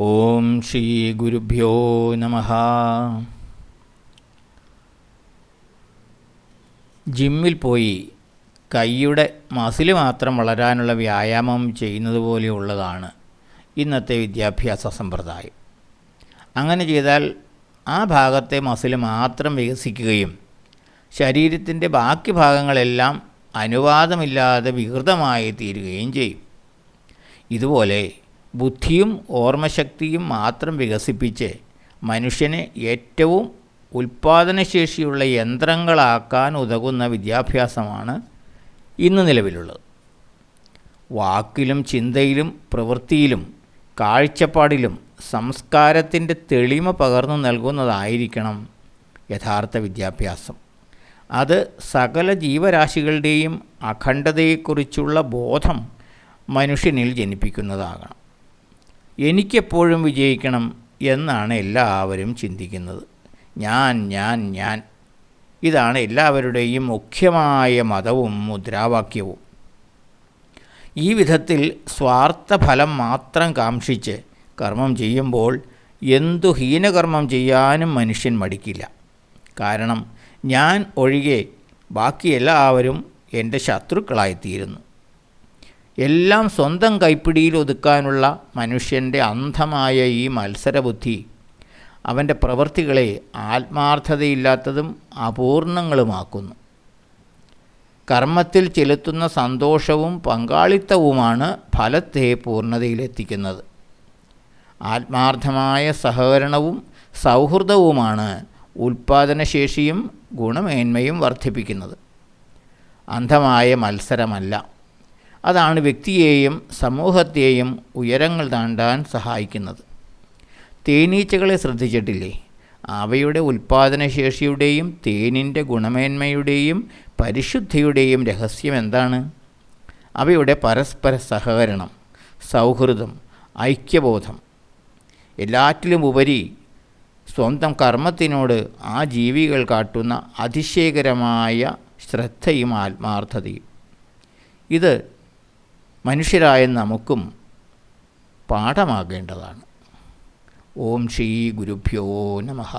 ഓം ശ്രീ ഗുരുഭ്യോ നമഃ. ജിമ്മിൽ പോയി കൈയുടെ മസിൽ മാത്രം വളരാനുള്ള വ്യായാമം ചെയ്യുന്നത് പോലെയുള്ളതാണ് ഇന്നത്തെ വിദ്യാഭ്യാസ സമ്പ്രദായം. അങ്ങനെ ചെയ്താൽ ആ ഭാഗത്തെ മസിൽ മാത്രം വികസിക്കുകയും ശരീരത്തിൻ്റെ ബാക്കി ഭാഗങ്ങളെല്ലാം അനുവാദമില്ലാതെ വികൃതമായി തീരുകയും ചെയ്യും. ഇതുപോലെ ബുദ്ധിയും ഓർമ്മശക്തിയും മാത്രം വികസിപ്പിച്ച് മനുഷ്യനെ ഏറ്റവും ഉൽപ്പാദനശേഷിയുള്ള യന്ത്രങ്ങളാക്കാൻ ഉതകുന്ന വിദ്യാഭ്യാസമാണ് ഇന്ന് നിലവിലുള്ളത്. വാക്കിലും ചിന്തയിലും പ്രവൃത്തിയിലും കാഴ്ചപ്പാടിലും സംസ്കാരത്തിൻ്റെ തെളിമ പകർന്നു നൽകുന്നതായിരിക്കണം യഥാർത്ഥ വിദ്യാഭ്യാസം. അത് സകല ജീവരാശികളുടെയും അഖണ്ഡതയെക്കുറിച്ചുള്ള ബോധം മനുഷ്യനിൽ ജനിപ്പിക്കുന്നതാകണം. എനിക്കെപ്പോഴും വിജയിക്കണം എന്നാണ് എല്ലാവരും ചിന്തിക്കുന്നത്. ഞാൻ ഇതാണ് എല്ലാവരുടെയും മുഖ്യമായ മതവും മുദ്രാവാക്യവും. ഈ വിധത്തിൽ സ്വാർത്ഥഫലം മാത്രം കാംക്ഷിച്ച് കർമ്മം ചെയ്യുമ്പോൾ എന്തു ഹീനകർമ്മം ചെയ്യാനും മനുഷ്യൻ മടിക്കില്ല. കാരണം ഞാൻ ഒഴികെ ബാക്കി എല്ലാവരും എൻ്റെ ശത്രുക്കളായിത്തീരുന്നു. എല്ലാം സ്വന്തം കൈപ്പിടിയിൽ ഒതുക്കാനുള്ള മനുഷ്യൻ്റെ അന്ധമായ ഈ മത്സരബുദ്ധി അവൻ്റെ പ്രവൃത്തികളെ ആത്മാർത്ഥതയില്ലാത്തതും അപൂർണങ്ങളുമാക്കുന്നു. കർമ്മത്തിൽ ചെലുത്തുന്ന സന്തോഷവും പങ്കാളിത്തവുമാണ് ഫലത്തെ പൂർണ്ണതയിലെത്തിക്കുന്നത്. ആത്മാർത്ഥമായ സഹകരണവും സൗഹൃദവുമാണ് ഉൽപ്പാദനശേഷിയും ഗുണമേന്മയും വർദ്ധിപ്പിക്കുന്നത്. അന്ധമായ മത്സരമല്ല. അതാണ് വ്യക്തിയെയും സമൂഹത്തെയും ഉയരങ്ങൾ താണ്ടാൻ സഹായിക്കുന്നത്. തേനീച്ചകളെ ശ്രദ്ധിച്ചിട്ടില്ലേ? അവയുടെ ഉൽപ്പാദനശേഷിയുടെയും തേനിൻ്റെ ഗുണമേന്മയുടെയും പരിശുദ്ധിയുടെയും രഹസ്യം എന്താണ്? അവയുടെ പരസ്പര സഹകരണം, സൗഹൃദം, ഐക്യബോധം. എല്ലാറ്റിലും ഉപരി സ്വന്തം കർമ്മത്തിനോട് ആ ജീവികൾ കാട്ടുന്ന അതിശയകരമായ ശ്രദ്ധയും ആത്മാർത്ഥതയും. ഇത് മനുഷ്യരായ നമുക്കും പാഠമാകേണ്ടതാണ്. ഓം ശ്രീ ഗുരുഭ്യോ നമഃ.